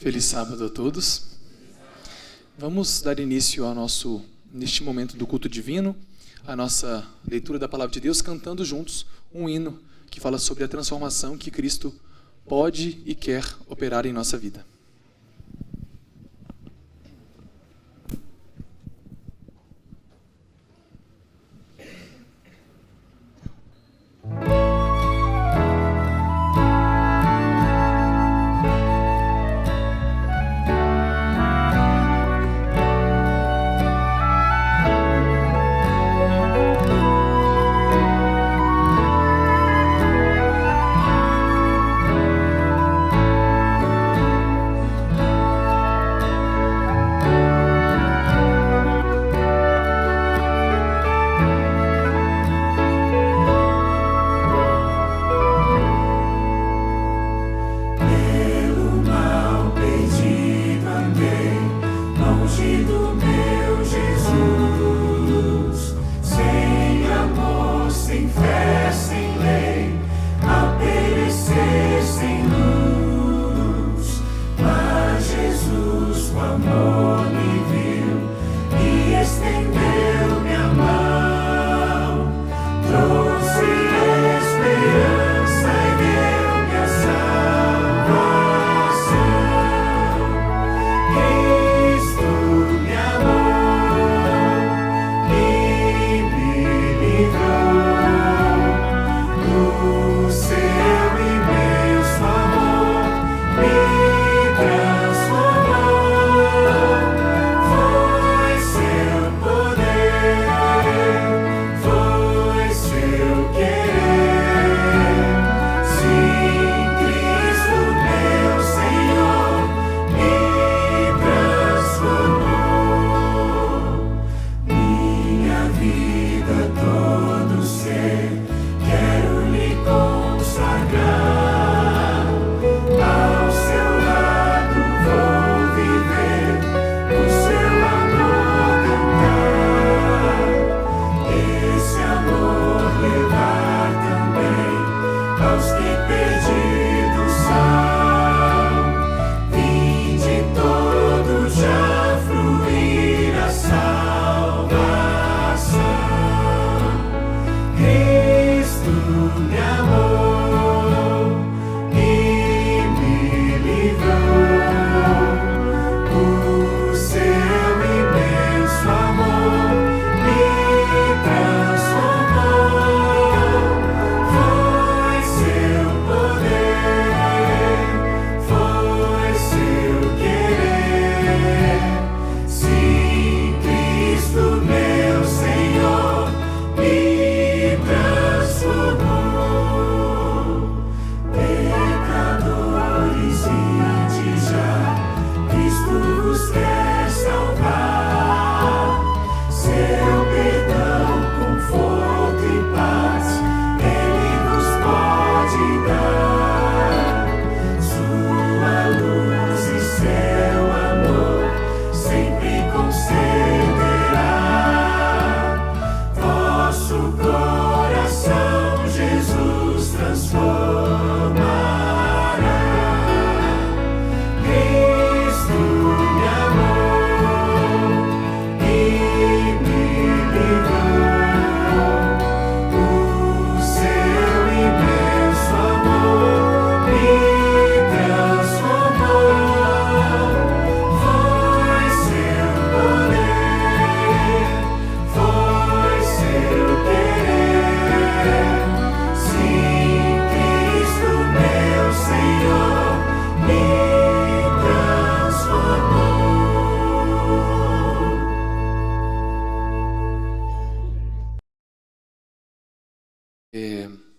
Feliz sábado a todos. Vamos dar início neste momento do culto divino, a nossa leitura da Palavra de Deus, cantando juntos um hino que fala sobre a transformação que Cristo pode e quer operar em nossa vida.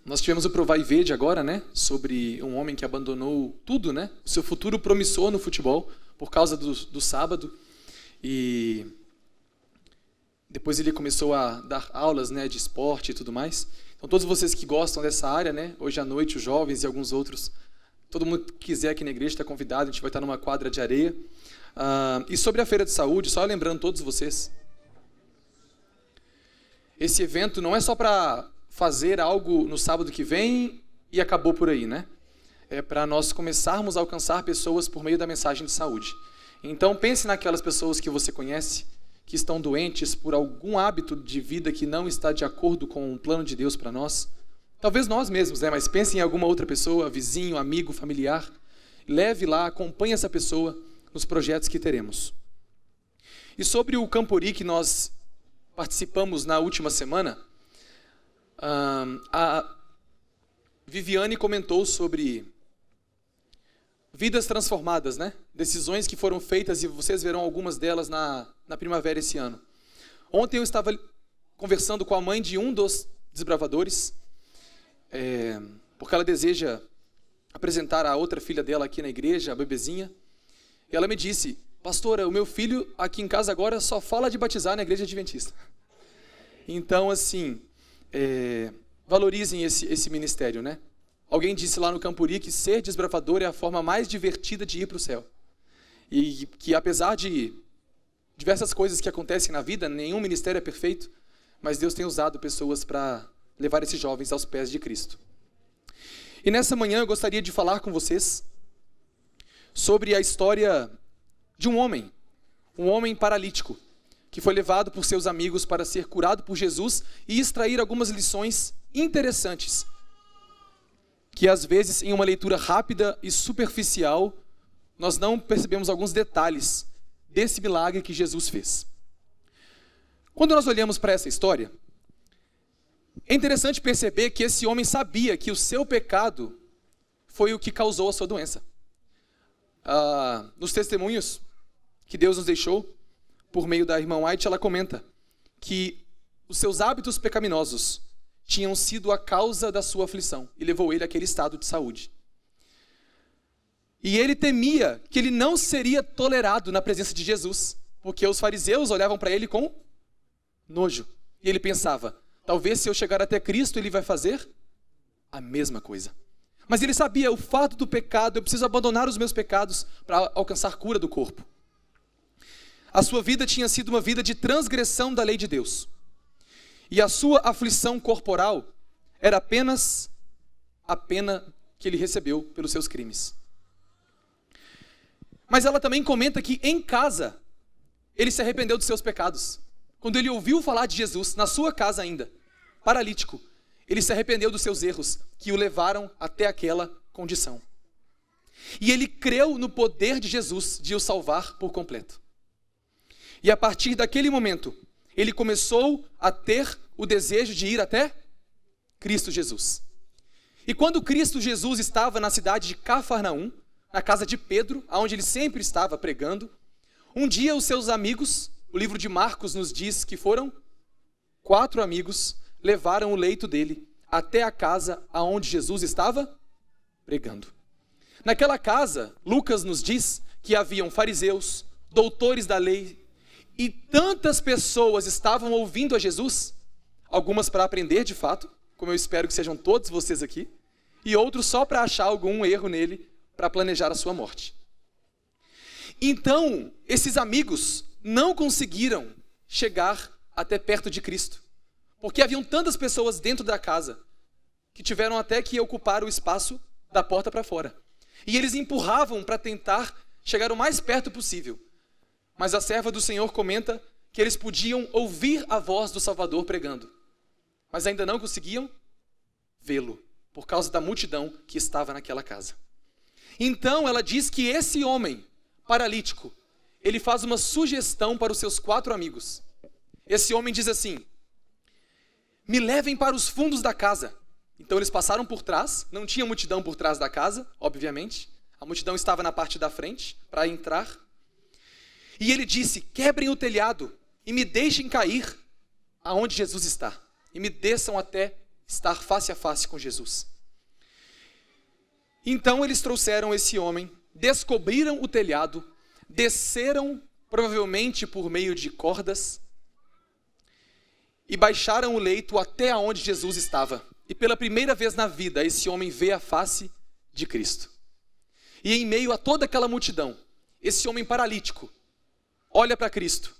Nós tivemos o Provai Verde agora, né? Sobre um homem que abandonou tudo, né? O seu futuro promissor no futebol por causa do sábado. E depois ele começou a dar aulas, né, de esporte e tudo mais. Então todos vocês que gostam dessa área, né? Hoje à noite os jovens e alguns outros, todo mundo que quiser aqui na igreja está convidado. A gente vai estar numa quadra de areia. E sobre a Feira de Saúde, só lembrando todos vocês, esse evento não é só para fazer algo no sábado que vem e acabou por aí, né? é para nós começarmos a alcançar pessoas por meio da mensagem de saúde. Então pense naquelas pessoas que você conhece, que estão doentes por algum hábito de vida que não está de acordo com o plano de Deus para nós. Talvez nós mesmos, né? Mas pense em alguma outra pessoa, vizinho, amigo, familiar. Leve lá, acompanhe essa pessoa nos projetos que teremos. E sobre o Campori que nós participamos na última semana, a Viviane comentou sobre vidas transformadas, né? Decisões que foram feitas e vocês verão algumas delas na primavera esse ano. Ontem eu estava conversando com a mãe de um dos desbravadores, porque ela deseja apresentar a outra filha dela aqui na igreja, a bebezinha. E ela me disse: pastora, o meu filho aqui em casa agora só fala de batizar na igreja adventista. Então, assim, valorizem esse ministério, né? Alguém disse lá no Campuri que ser desbravador é a forma mais divertida de ir para o céu. E que apesar de diversas coisas que acontecem na vida, nenhum ministério é perfeito, mas Deus tem usado pessoas para levar esses jovens aos pés de Cristo. E nessa manhã eu gostaria de falar com vocês sobre a história de um homem paralítico, que foi levado por seus amigos para ser curado por Jesus e extrair algumas lições interessantes, que às vezes em uma leitura rápida e superficial, nós não percebemos alguns detalhes desse milagre que Jesus fez. Quando nós olhamos para essa história, é interessante perceber que esse homem sabia que o seu pecado foi o que causou a sua doença. Nos testemunhos que Deus nos deixou, por meio da irmã White, ela comenta que os seus hábitos pecaminosos tinham sido a causa da sua aflição e levou ele àquele estado de saúde. E ele temia que ele não seria tolerado na presença de Jesus, porque os fariseus olhavam para ele com nojo. E ele pensava: talvez se eu chegar até Cristo, ele vai fazer a mesma coisa. Mas ele sabia o fato do pecado, eu preciso abandonar os meus pecados para alcançar cura do corpo. A sua vida tinha sido uma vida de transgressão da lei de Deus. E a sua aflição corporal era apenas a pena que ele recebeu pelos seus crimes. Mas ela também comenta que em casa, ele se arrependeu dos seus pecados. Quando ele ouviu falar de Jesus, na sua casa ainda, paralítico, ele se arrependeu dos seus erros, que o levaram até aquela condição. E ele creu no poder de Jesus de o salvar por completo. E a partir daquele momento, ele começou a ter o desejo de ir até Cristo Jesus. E quando Cristo Jesus estava na cidade de Cafarnaum, na casa de Pedro, onde ele sempre estava pregando, um dia os seus amigos, o livro de Marcos nos diz que foram 4 amigos, levaram o leito dele até a casa aonde Jesus estava pregando. Naquela casa, Lucas nos diz que haviam fariseus, doutores da lei, e tantas pessoas estavam ouvindo a Jesus, algumas para aprender de fato, como eu espero que sejam todos vocês aqui, e outros só para achar algum erro nele, para planejar a sua morte. Então, esses amigos não conseguiram chegar até perto de Cristo, porque haviam tantas pessoas dentro da casa, que tiveram até que ocupar o espaço da porta para fora. E eles empurravam para tentar chegar o mais perto possível. Mas a serva do Senhor comenta que eles podiam ouvir a voz do Salvador pregando, mas ainda não conseguiam vê-lo, por causa da multidão que estava naquela casa. Então ela diz que esse homem paralítico, ele faz uma sugestão para os seus 4 amigos. Esse homem diz assim: me levem para os fundos da casa. Então eles passaram por trás, não tinha multidão por trás da casa, obviamente. A multidão estava na parte da frente para entrar. E ele disse: quebrem o telhado e me deixem cair aonde Jesus está. E me desçam até estar face a face com Jesus. Então eles trouxeram esse homem, descobriram o telhado, desceram provavelmente por meio de cordas e baixaram o leito até aonde Jesus estava. E pela primeira vez na vida, esse homem vê a face de Cristo. E em meio a toda aquela multidão, esse homem paralítico olha para Cristo.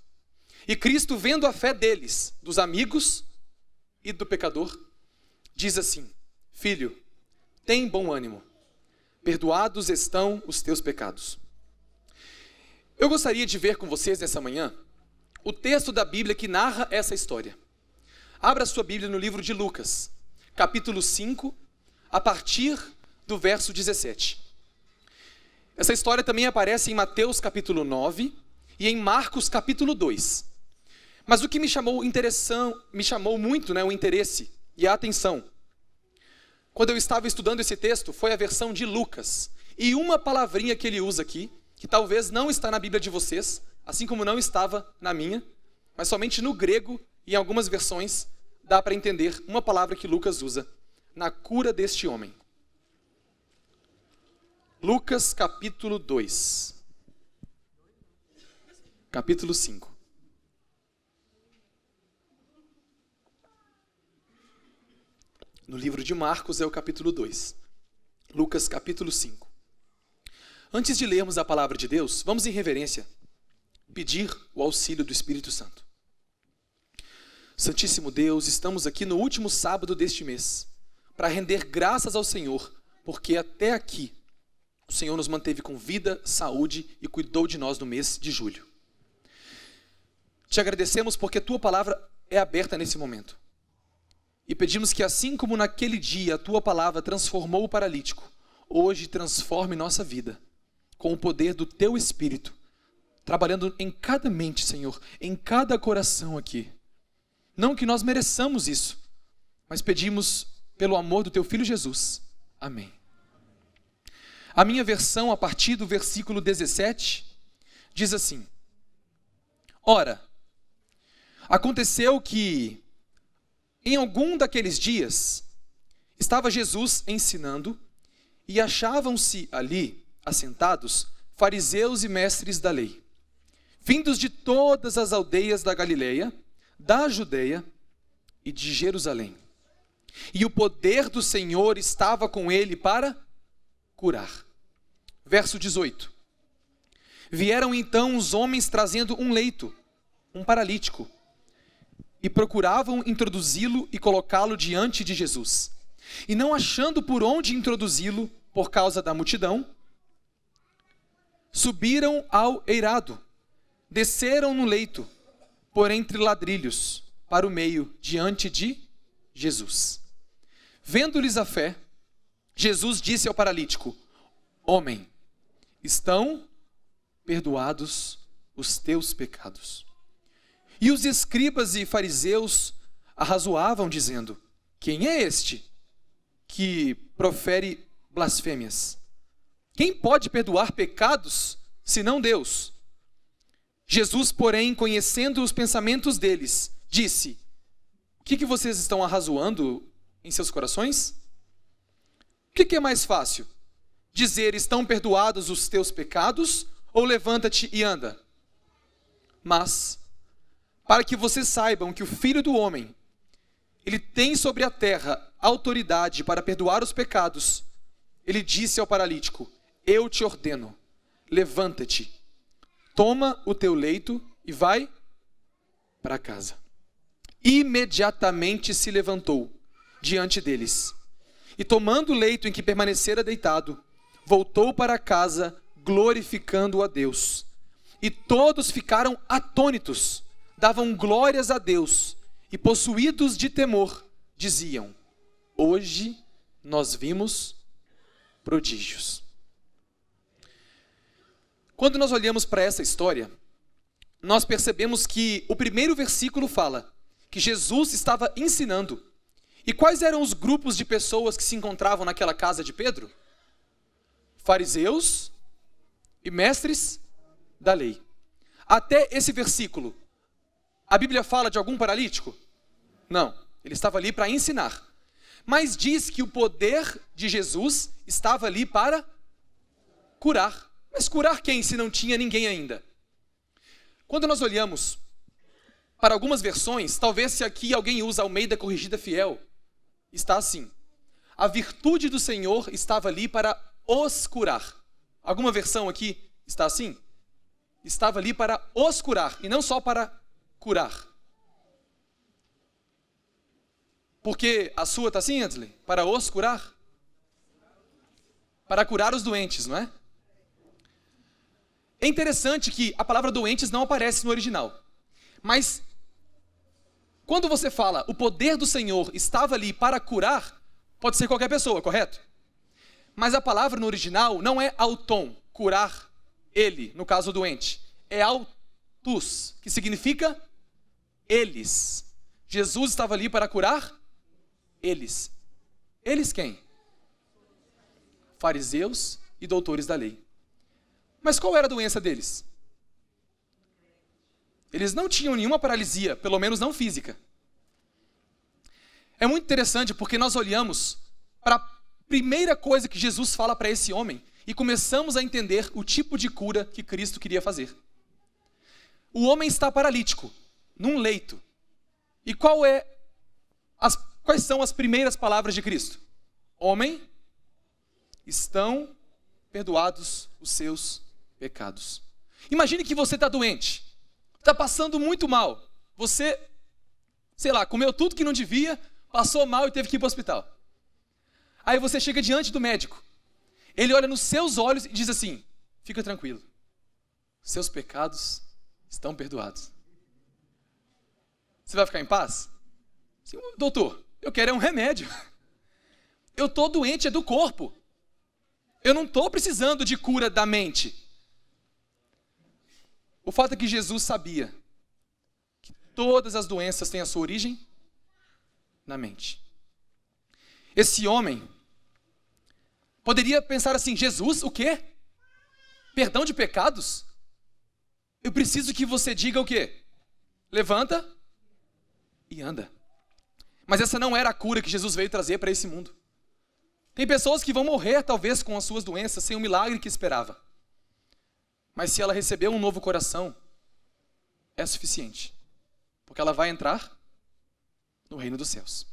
E Cristo, vendo a fé deles, dos amigos e do pecador, diz assim: filho, tem bom ânimo. perdoados estão os teus pecados. Eu gostaria de ver com vocês nessa manhã o texto da Bíblia que narra essa história. Abra sua Bíblia no livro de Lucas, capítulo 5, a partir do verso 17. Essa história também aparece em Mateus capítulo 9 e em Marcos capítulo 2. Mas o que me chamou muito o interesse e a atenção, quando eu estava estudando esse texto, foi a versão de Lucas. E uma palavrinha que ele usa aqui, que talvez não está na Bíblia de vocês, assim como não estava na minha, mas somente no grego e em algumas versões dá para entender uma palavra que Lucas usa na cura deste homem. Lucas capítulo 2, capítulo 5. No livro de Marcos é o capítulo 2. Lucas capítulo 5. Antes de lermos a palavra de Deus, vamos em reverência pedir o auxílio do Espírito Santo. Santíssimo Deus, estamos aqui no último sábado deste mês para render graças ao Senhor, porque até aqui o Senhor nos manteve com vida, saúde e cuidou de nós no mês de julho. Te agradecemos porque tua palavra é aberta nesse momento. E pedimos que assim como naquele dia a tua palavra transformou o paralítico, hoje transforme nossa vida com o poder do teu Espírito, trabalhando em cada mente, Senhor, em cada coração aqui. Não que nós mereçamos isso, mas pedimos pelo amor do teu Filho Jesus. Amém. A minha versão, a partir do versículo 17, diz assim: Ora, aconteceu que em algum daqueles dias, estava Jesus ensinando e achavam-se ali, assentados, fariseus e mestres da lei, vindos de todas as aldeias da Galileia, da Judeia e de Jerusalém. E o poder do Senhor estava com ele para curar. Verso 18. Vieram então os homens trazendo um leito, um paralítico, e procuravam introduzi-lo e colocá-lo diante de Jesus. E não achando por onde introduzi-lo, por causa da multidão, subiram ao eirado, desceram no leito, por entre ladrilhos, para o meio, diante de Jesus. Vendo-lhes a fé, Jesus disse ao paralítico: Homem, estão perdoados os teus pecados. E os escribas e fariseus arrazoavam, dizendo: Quem é este que profere blasfêmias? Quem pode perdoar pecados, senão Deus? Jesus, porém, conhecendo os pensamentos deles, disse: O que vocês estão arrazoando em seus corações? O que é mais fácil? Dizer: Estão perdoados os teus pecados, ou levanta-te e anda? Mas para que vocês saibam que o Filho do Homem, ele tem sobre a terra autoridade para perdoar os pecados, ele disse ao paralítico: Eu te ordeno, levanta-te, toma o teu leito e vai para casa. Imediatamente se levantou diante deles, e tomando o leito em que permanecera deitado, voltou para casa, glorificando a Deus. E todos ficaram atônitos, davam glórias a Deus, e possuídos de temor, diziam: Hoje nós vimos prodígios. Quando nós olhamos para essa história, nós percebemos que o primeiro versículo fala que Jesus estava ensinando. E quais eram os grupos de pessoas que se encontravam naquela casa de Pedro? Fariseus e mestres da lei. Até esse versículo, a Bíblia fala de algum paralítico? Não, ele estava ali para ensinar. Mas diz que o poder de Jesus estava ali para curar. Mas curar quem, se não tinha ninguém ainda? Quando nós olhamos para algumas versões, talvez se aqui alguém usa Almeida Corrigida Fiel, está assim: a virtude do Senhor estava ali para os curar. Alguma versão aqui está assim? Estava ali para os curar, e não só para curar. Porque a sua está assim, Ansley? Para os curar? para curar os doentes, não é? É interessante que a palavra doentes não aparece no original. Mas quando você fala o poder do Senhor estava ali para curar, pode ser qualquer pessoa, correto? Mas a palavra no original não é auton, curar ele, no caso doente. É autus, que significa eles. Jesus estava ali para curar eles. Eles quem? Fariseus e doutores da lei. Mas qual era a doença deles? Eles não tinham nenhuma paralisia, pelo menos não física. É muito interessante porque nós olhamos para a primeira coisa que Jesus fala para esse homem e começamos a entender o tipo de cura que Cristo queria fazer. O homem está paralítico, num leito. E quais são as primeiras palavras de Cristo? Homem, estão perdoados os seus pecados. Imagine que você está doente, está passando muito mal. Você, comeu tudo que não devia, passou mal e teve que ir para o hospital. Aí você chega diante do médico. Ele olha nos seus olhos e diz assim: fica tranquilo, seus pecados estão perdoados. Você vai ficar em paz? Sim, doutor, eu quero um remédio. Eu estou doente, é do corpo. Eu não estou precisando de cura da mente. O fato é que Jesus sabia que todas as doenças têm a sua origem na mente. Esse homem poderia pensar assim: Jesus, o quê? Perdão de pecados? Eu preciso que você diga o quê? Levanta e anda. Mas essa não era a cura que Jesus veio trazer para esse mundo. Tem pessoas que vão morrer, talvez, com as suas doenças, sem o milagre que esperava. Mas se ela receber um novo coração, é suficiente. Porque ela vai entrar no reino dos céus.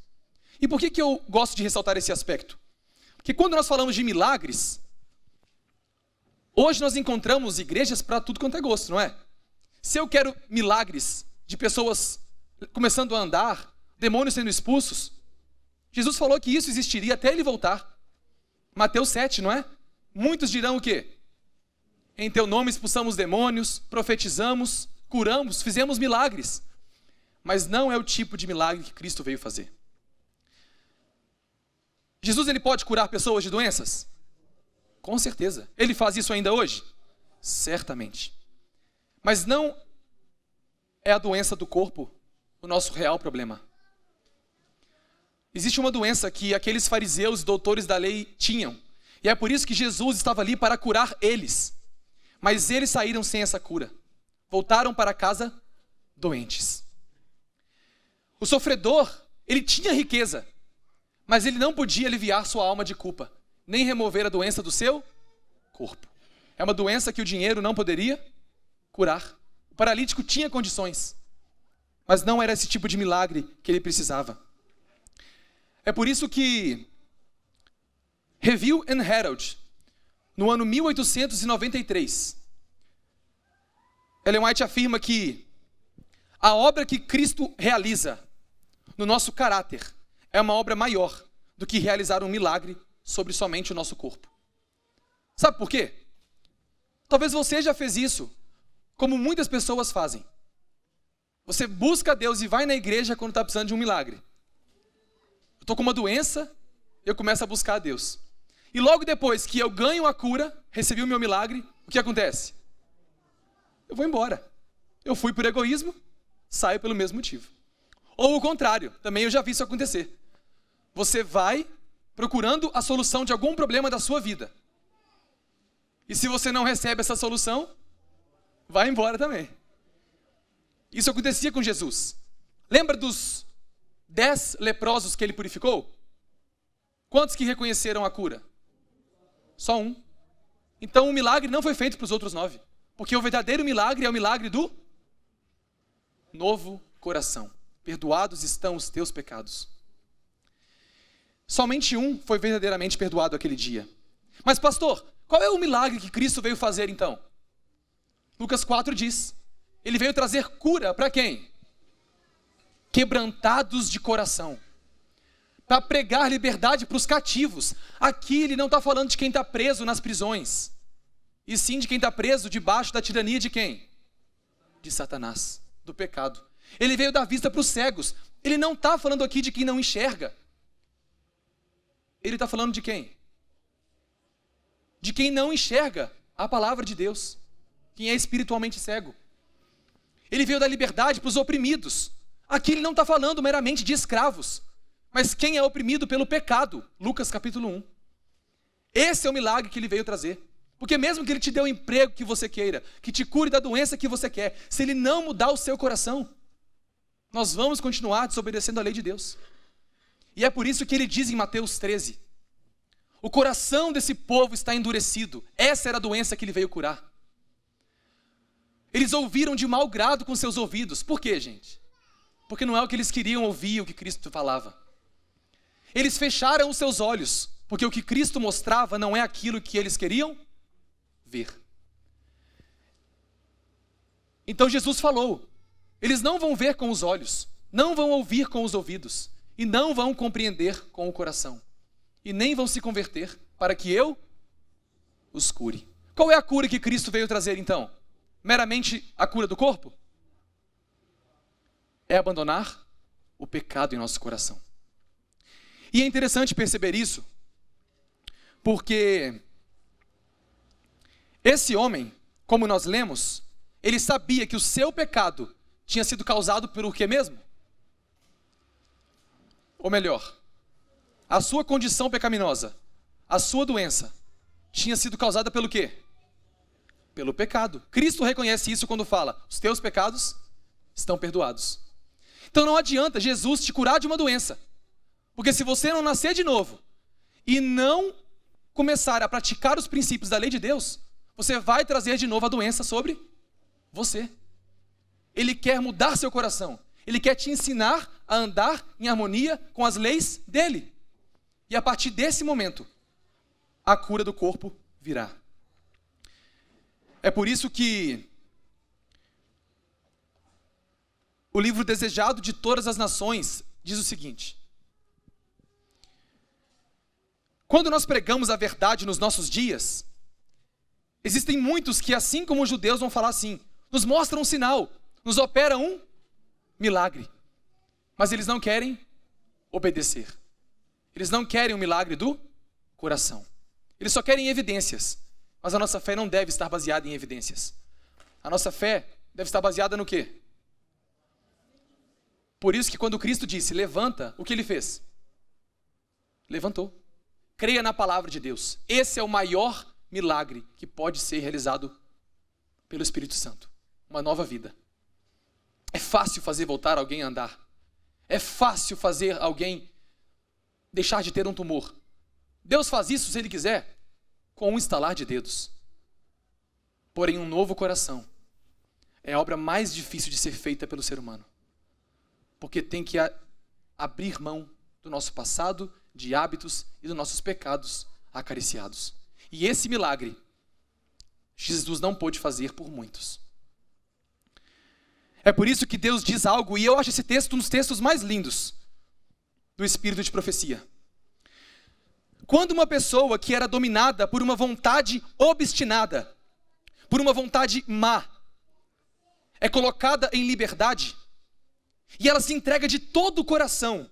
E por que eu gosto de ressaltar esse aspecto? Porque quando nós falamos de milagres, hoje nós encontramos igrejas para tudo quanto é gosto, não é? Se eu quero milagres de pessoas começando a andar, demônios sendo expulsos, Jesus falou que isso existiria até ele voltar. Mateus 7, não é? Muitos dirão o quê? Em teu nome expulsamos demônios, profetizamos, curamos, fizemos milagres. Mas não é o tipo de milagre que Cristo veio fazer. Jesus, ele pode curar pessoas de doenças? Com certeza. Ele faz isso ainda hoje? Certamente. Mas não é a doença do corpo o nosso real problema. Existe uma doença que aqueles fariseus e doutores da lei tinham. E é por isso que Jesus estava ali para curar eles. Mas eles saíram sem essa cura. Voltaram para casa doentes. O sofredor, ele tinha riqueza, mas ele não podia aliviar sua alma de culpa, nem remover a doença do seu corpo. É uma doença que o dinheiro não poderia curar. O paralítico tinha condições, mas não era esse tipo de milagre que ele precisava. É por isso que Review and Herald, no ano 1893, Ellen White afirma que a obra que Cristo realiza no nosso caráter é uma obra maior do que realizar um milagre sobre somente o nosso corpo. Sabe por quê? Talvez você já fez isso, como muitas pessoas fazem. Você busca Deus e vai na igreja quando está precisando de um milagre. Eu estou com uma doença, eu começo a buscar a Deus. E logo depois que eu ganho a cura, recebi o meu milagre, o que acontece? Eu vou embora. Eu fui por egoísmo, saio pelo mesmo motivo. Ou o contrário, também eu já vi isso acontecer. Você vai procurando a solução de algum problema da sua vida. E se você não recebe essa solução, vai embora também. Isso acontecia com Jesus. Lembra dos 10 leprosos que ele purificou? Quantos que reconheceram a cura? Só um. Então o milagre não foi feito para os outros 9. Porque o verdadeiro milagre é o milagre do novo coração. Perdoados estão os teus pecados. Somente um foi verdadeiramente perdoado aquele dia. Mas pastor, qual é o milagre que Cristo veio fazer então? Lucas 4 diz, ele veio trazer cura para quem? Quebrantados de coração. para pregar liberdade para os cativos. Aqui ele não está falando de quem está preso nas prisões, e sim de quem está preso debaixo da tirania de quem? De Satanás, do pecado. Ele veio dar vista para os cegos. Ele não está falando aqui de quem não enxerga. Ele está falando de quem? De quem não enxerga a palavra de Deus, quem é espiritualmente cego. Ele veio dar liberdade para os oprimidos. Aqui ele não está falando meramente de escravos, mas quem é oprimido pelo pecado. Lucas capítulo 1. Esse é o milagre que ele veio trazer. Porque mesmo que ele te dê o emprego que você queira, que te cure da doença que você quer, se ele não mudar o seu coração, nós vamos continuar desobedecendo a lei de Deus. E é por isso que ele diz em Mateus 13, o coração desse povo está endurecido. Essa era a doença que ele veio curar. Eles ouviram de mau grado com seus ouvidos. Por quê, gente? Porque não é o que eles queriam ouvir, o que Cristo falava. Eles fecharam os seus olhos, porque o que Cristo mostrava não é aquilo que eles queriam ver. Então Jesus falou, eles não vão ver com os olhos, não vão ouvir com os ouvidos, e não vão compreender com o coração, e nem vão se converter, para que eu os cure. Qual é a cura que Cristo veio trazer então? Meramente a cura do corpo? É abandonar o pecado em nosso coração. E é interessante perceber isso, porque esse homem, como nós lemos, ele sabia que o seu pecado tinha sido causado pelo quê mesmo? Ou melhor, a sua condição pecaminosa, a sua doença, tinha sido causada pelo quê? Pelo pecado. Cristo reconhece isso quando fala, os teus pecados estão perdoados. Então não adianta Jesus te curar de uma doença, porque se você não nascer de novo e não começar a praticar os princípios da lei de Deus, você vai trazer de novo a doença sobre você. Ele quer mudar seu coração. Ele quer te ensinar a andar em harmonia com as leis dele. E a partir desse momento, a cura do corpo virá. É por isso que o livro Desejado de Todas as Nações diz o seguinte: quando nós pregamos a verdade nos nossos dias, existem muitos que, assim como os judeus, vão falar assim, nos mostram um sinal, nos opera um milagre. Mas eles não querem obedecer. Eles não querem o milagre do coração. Eles só querem evidências. Mas a nossa fé não deve estar baseada em evidências. A nossa fé deve estar baseada no quê? Por isso que quando Cristo disse, levanta, o que ele fez? Levantou. Creia na palavra de Deus. Esse é o maior milagre que pode ser realizado pelo Espírito Santo. Uma nova vida. É fácil fazer voltar alguém a andar. É fácil fazer alguém deixar de ter um tumor. Deus faz isso, se ele quiser, com um estalar de dedos. Porém, um novo coração é a obra mais difícil de ser feita pelo ser humano. Porque tem que abrir mão do nosso passado, de hábitos e dos nossos pecados acariciados. E esse milagre, Jesus não pôde fazer por muitos. É por isso que Deus diz algo, e eu acho esse texto um dos textos mais lindos do espírito de profecia. Quando uma pessoa que era dominada por uma vontade obstinada, por uma vontade má, é colocada em liberdade, e ela se entrega de todo o coração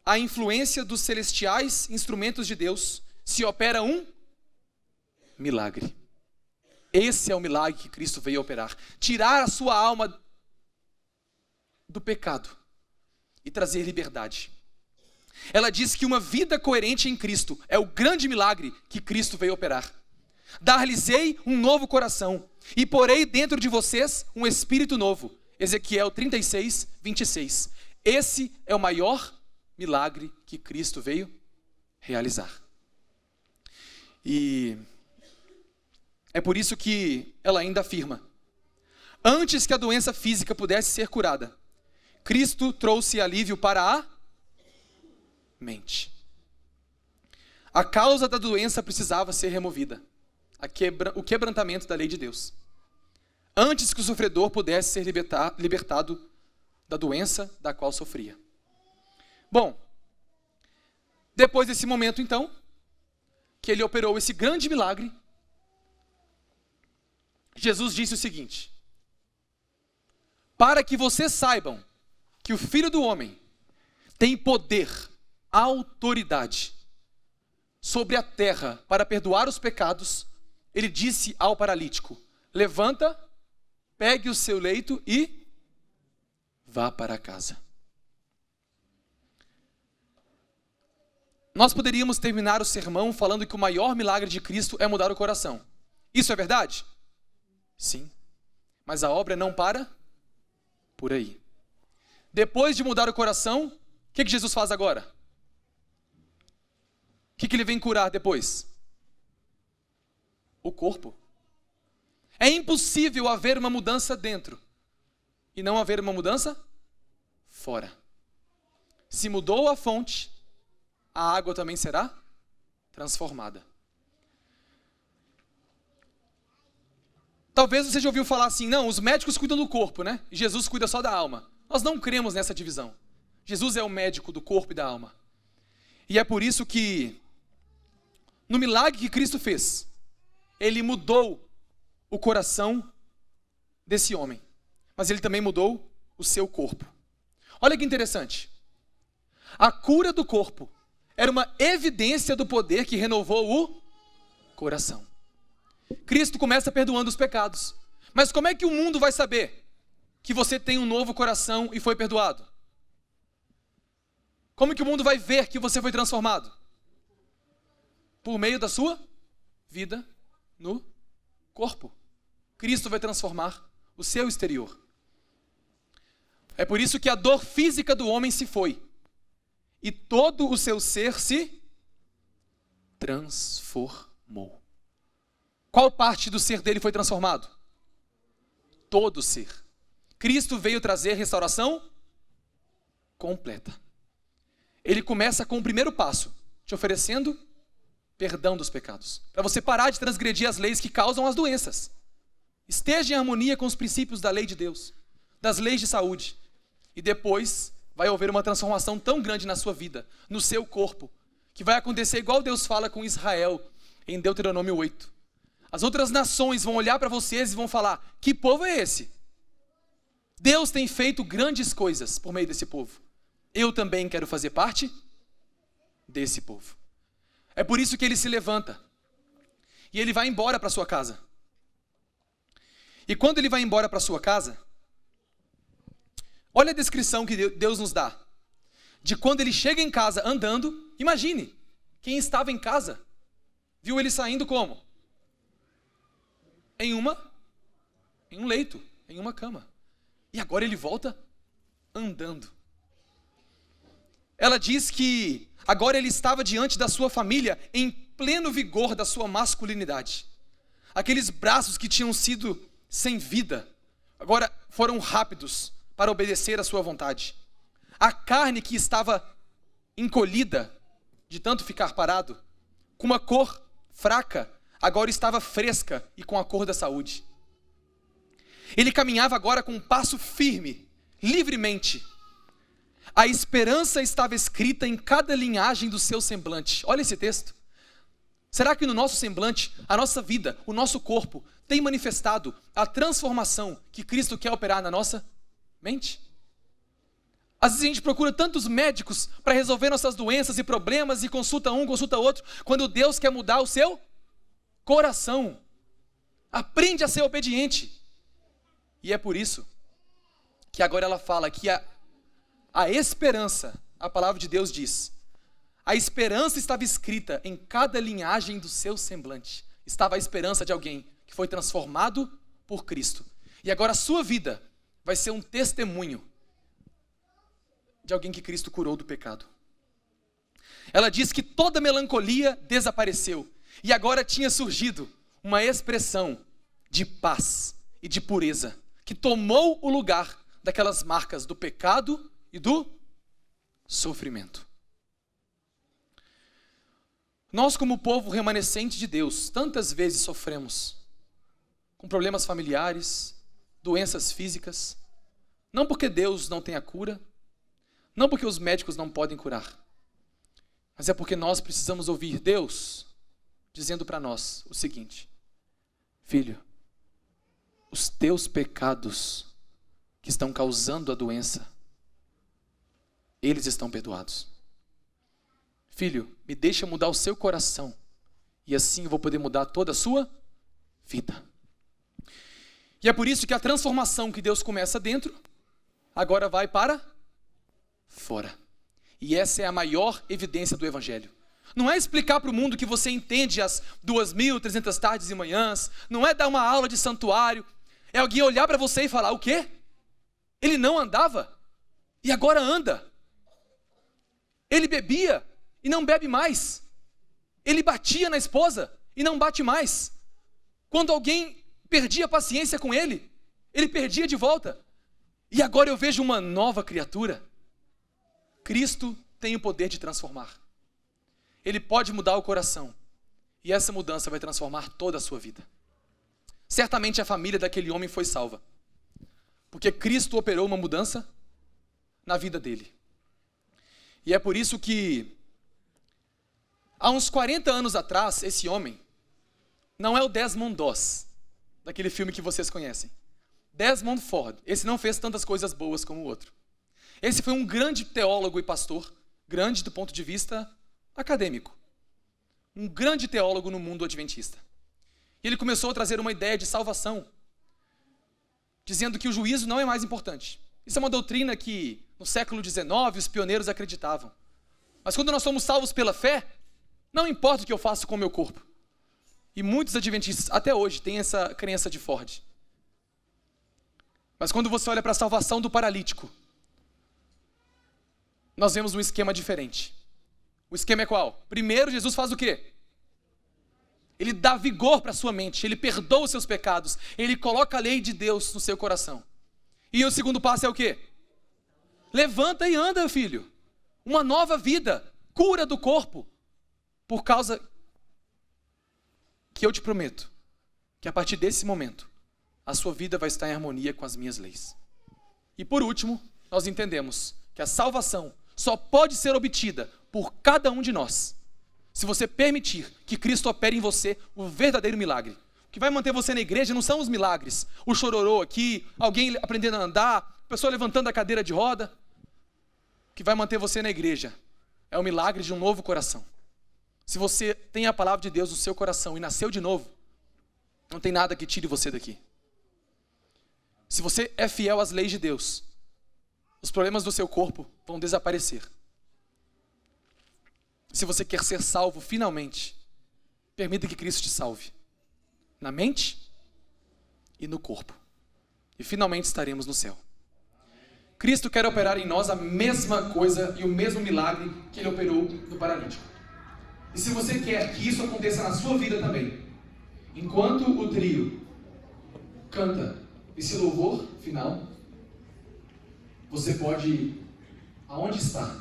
à influência dos celestiais instrumentos de Deus, se opera um milagre. Esse é o milagre que Cristo veio operar. Tirar a sua alma do pecado e trazer liberdade. Ela diz que uma vida coerente em Cristo é o grande milagre que Cristo veio operar. Dar-lhes-ei um novo coração e porei dentro de vocês um espírito novo. Ezequiel 36, 26. Esse é o maior milagre que Cristo veio realizar. E é por isso que ela ainda afirma: antes que a doença física pudesse ser curada, Cristo trouxe alívio para a mente. A causa da doença precisava ser removida. O quebrantamento da lei de Deus. Antes que o sofredor pudesse ser libertado da doença da qual sofria. Bom, Depois desse momento, então, que ele operou esse grande milagre, Jesus disse o seguinte: para que vocês saibam que o Filho do Homem tem poder, autoridade sobre a terra para perdoar os pecados, ele disse ao paralítico: levanta, pegue o seu leito e vá para casa. Nós poderíamos terminar o sermão falando que o maior milagre de Cristo é mudar o coração. Isso é verdade? Sim. Mas a obra não para por aí. Depois de mudar o coração, o que Jesus faz agora? O que ele vem curar depois? O corpo. É impossível haver uma mudança dentro e não haver uma mudança fora. Se mudou a fonte, a água também será transformada. Talvez você já ouviu falar assim: não, os médicos cuidam do corpo, né? E Jesus cuida só da alma. Nós não cremos nessa divisão. Jesus é o médico do corpo e da alma. E é por isso que, no milagre que Cristo fez, ele mudou o coração desse homem, mas ele também mudou o seu corpo. Olha que interessante. A cura do corpo era uma evidência do poder que renovou o coração. Cristo começa perdoando os pecados. Mas como é que o mundo vai saber que você tem um novo coração e foi perdoado? Como que o mundo vai ver que você foi transformado? Por meio da sua vida no corpo. Cristo vai transformar o seu exterior. É por isso que a dor física do homem se foi e todo o seu ser se transformou. Qual parte do ser dele foi transformado? Todo o ser. Cristo veio trazer restauração completa. Ele começa com o primeiro passo, te oferecendo perdão dos pecados, para você parar de transgredir as leis que causam as doenças. Esteja em harmonia com os princípios da lei de Deus, das leis de saúde. E depois vai haver uma transformação tão grande na sua vida, no seu corpo, que vai acontecer igual Deus fala com Israel em Deuteronômio 8. As outras nações vão olhar para vocês e vão falar: que povo é esse? Deus tem feito grandes coisas por meio desse povo. Eu também quero fazer parte desse povo. É por isso que ele se levanta e ele vai embora para sua casa. E quando ele vai embora para sua casa, olha a descrição que Deus nos dá de quando ele chega em casa andando. Imagine, quem estava em casa viu ele saindo como? Em um leito, em uma cama. E agora ele volta andando. Ela diz que agora ele estava diante da sua família em pleno vigor da sua masculinidade. Aqueles braços que tinham sido sem vida, agora foram rápidos para obedecer à sua vontade. A carne que estava encolhida de tanto ficar parado, com uma cor fraca, agora estava fresca e com a cor da saúde. Ele caminhava agora com um passo firme, livremente. A esperança estava escrita em cada linhagem do seu semblante. Olha esse texto. Será que no nosso semblante, a nossa vida, o nosso corpo, tem manifestado a transformação que Cristo quer operar na nossa mente? Às vezes a gente procura tantos médicos para resolver nossas doenças e problemas e consulta um, consulta outro, quando Deus quer mudar o seu coração. Aprende a ser obediente. E é por isso que agora ela fala que a esperança, a palavra de Deus diz, a esperança estava escrita em cada linhagem do seu semblante. Estava a esperança de alguém que foi transformado por Cristo. E agora a sua vida vai ser um testemunho de alguém que Cristo curou do pecado. Ela diz que toda melancolia desapareceu. E agora tinha surgido uma expressão de paz e de pureza, que tomou o lugar daquelas marcas do pecado e do sofrimento. Nós, como povo remanescente de Deus, tantas vezes sofremos com problemas familiares, doenças físicas, não porque Deus não tem a cura, não porque os médicos não podem curar, Mas é porque nós precisamos ouvir Deus dizendo para nós o seguinte: filho, os teus pecados que estão causando a doença, eles estão perdoados. Filho, me deixa mudar o seu coração, e assim eu vou poder mudar toda a sua vida. E é por isso que a transformação que Deus começa dentro, agora vai para fora. E essa é a maior evidência do Evangelho. Não é explicar para o mundo que você entende as 2.300 tardes e manhãs, não é dar uma aula de santuário, é alguém olhar para você e falar: o quê? Ele não andava e agora anda. Ele bebia e não bebe mais. Ele batia na esposa e não bate mais. Quando alguém perdia a paciência com ele, ele perdia de volta. E agora eu vejo uma nova criatura. Cristo tem o poder de transformar. Ele pode mudar o coração. E essa mudança vai transformar toda a sua vida. Certamente a família daquele homem foi salva, porque Cristo operou uma mudança na vida dele. E é por isso que, há uns 40 anos atrás, esse homem não é o Desmond Doss, daquele filme que vocês conhecem. Desmond Ford, esse não fez tantas coisas boas como o outro. Esse foi um grande teólogo e pastor, grande do ponto de vista acadêmico. Um grande teólogo no mundo adventista. E ele começou a trazer uma ideia de salvação, dizendo que o juízo não é mais importante. Isso é uma doutrina que, no século XIX, os pioneiros acreditavam. Mas quando nós somos salvos pela fé, não importa o que eu faço com o meu corpo. E muitos adventistas, até hoje, têm essa crença de Ford. Mas quando você olha para a salvação do paralítico, nós vemos um esquema diferente. O esquema é qual? Primeiro, Jesus faz o quê? Ele dá vigor para a sua mente, ele perdoa os seus pecados, ele coloca a lei de Deus no seu coração. E o segundo passo é o quê? Levanta e anda, filho. Uma nova vida, cura do corpo. Por causa que eu te prometo que a partir desse momento, a sua vida vai estar em harmonia com as minhas leis. E por último, nós entendemos que a salvação só pode ser obtida por cada um de nós, se você permitir que Cristo opere em você o verdadeiro milagre. O que vai manter você na igreja não são os milagres, o chororô aqui, alguém aprendendo a andar, pessoa levantando a cadeira de roda. O que vai manter você na igreja é o milagre de um novo coração. Se você tem a palavra de Deus no seu coração e nasceu de novo, não tem nada que tire você daqui. Se você é fiel às leis de Deus, os problemas do seu corpo vão desaparecer. Se você quer ser salvo finalmente, permita que Cristo te salve. Na mente e no corpo. E finalmente estaremos no céu. Cristo quer operar em nós a mesma coisa e o mesmo milagre que Ele operou no paralítico. E se você quer que isso aconteça na sua vida também, enquanto o trio canta esse louvor final, você pode, aonde está,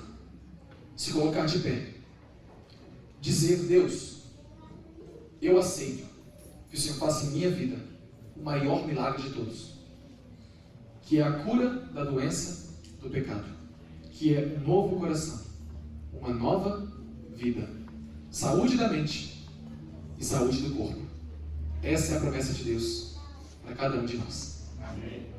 se colocar de pé, dizer: Deus, eu aceito que o Senhor faça em minha vida o maior milagre de todos, que é a cura da doença do pecado, que é um novo coração, uma nova vida, saúde da mente e saúde do corpo. Essa é a promessa de Deus para cada um de nós. Amém.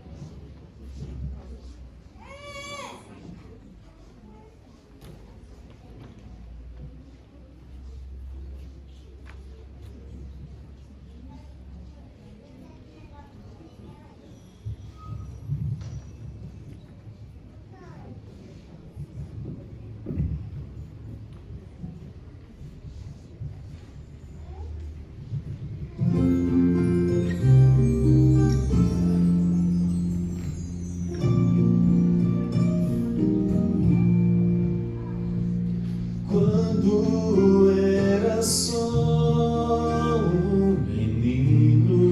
Quando era só um menino,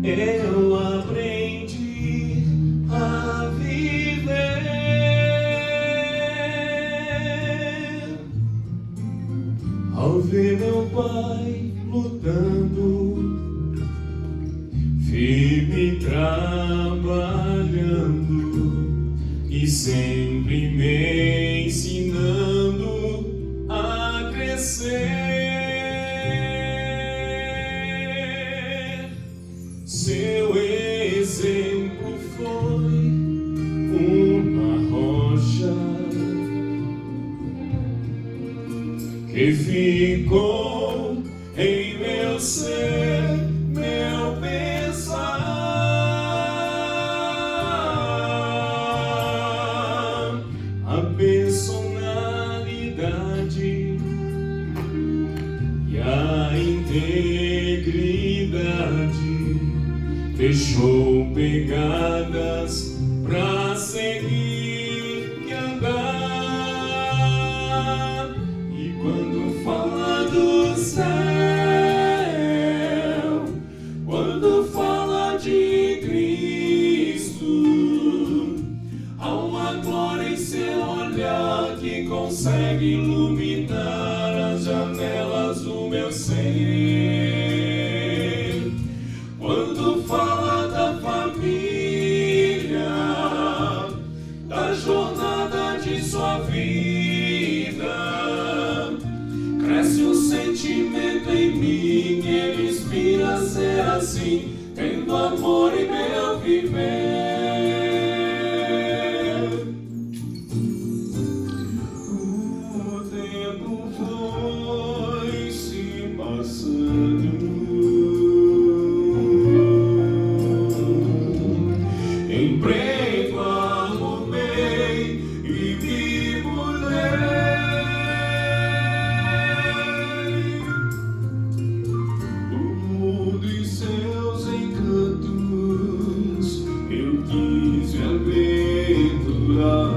eu aprendi a viver. Ao ver meu pai lutando, firme trabalhando e em meu ser, meu pensar. A personalidade e a integridade fechou pegadas pra seguir e andar. E quando fala do céu, quando fala de Cristo, há uma glória em seu olhar que consegue iluminar as janelas do meu ser. Quando fala da família, da jornada de sua vida, cresce um sentimento em mim que me inspira a ser assim, tendo amor em meu viver. O tempo foi se passando, emprego, arrumei e me mudei. O mundo e seus encantos eu quis me aventurar,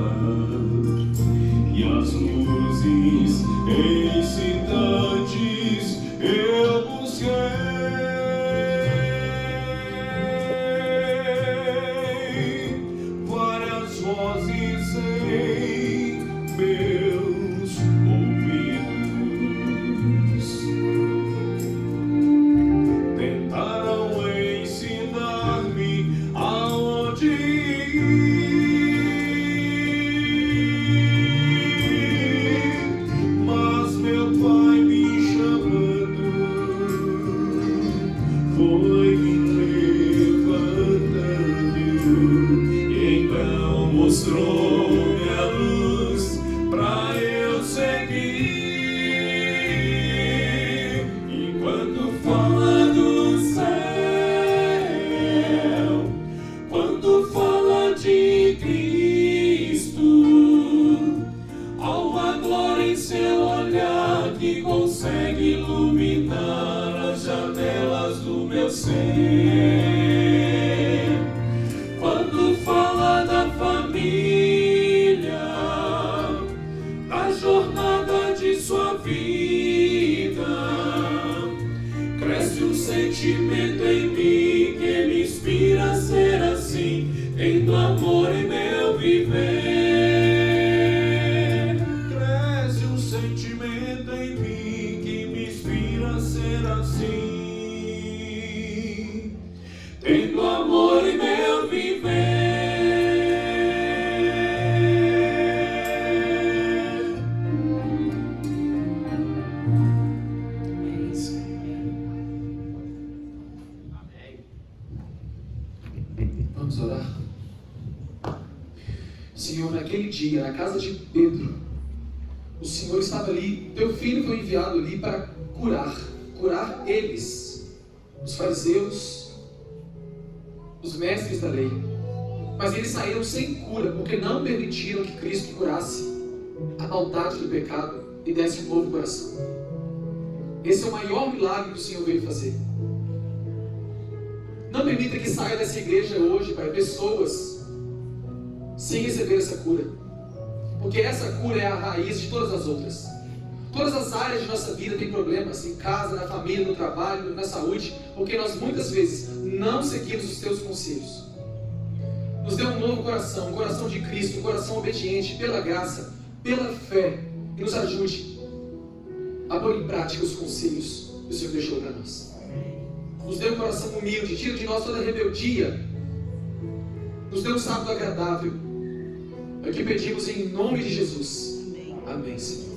e as luzes em cidades eu busquei. Várias vozes em meus ouvidos tentaram ensinar-me aonde ir, mas meu Pai me chamando foi me levantando, e então mostrou-me a luz pra eu seguir. E quando fala do céu, quando fala de Cristo, há uma glória em seu olhar que consegue iluminar as janelas do meu ser. Quando fala da família, da jornada de sua vida, cresce um sentimento em mim que me inspira a ser assim, tendo amor em meu viver. Cresce um sentimento em mim que me inspira a ser assim, tendo amor em meu viver. Vamos orar? Senhor, naquele dia, na casa de Pedro, o Senhor estava ali, teu filho foi enviado ali para curar eles, os fariseus, os mestres da lei. Mas eles saíram sem cura, porque não permitiram que Cristo curasse a maldade do pecado e desse um novo coração. Esse é o maior milagre que o Senhor veio fazer. Não permita que saia dessa igreja hoje, Pai, pessoas sem receber essa cura, porque essa cura é a raiz de todas as outras. Todas as áreas de nossa vida têm problemas, em casa, na família, no trabalho, na saúde, porque nós muitas vezes não seguimos os teus conselhos. Nos dê um novo coração, um coração de Cristo, um coração obediente, pela graça, pela fé, e nos ajude a pôr em prática os conselhos que o Senhor deixou para nós. Nos dê um coração humilde, tira de nós toda a rebeldia, nos dê um sábado agradável. É o que pedimos em nome de Jesus. Amém, Senhor.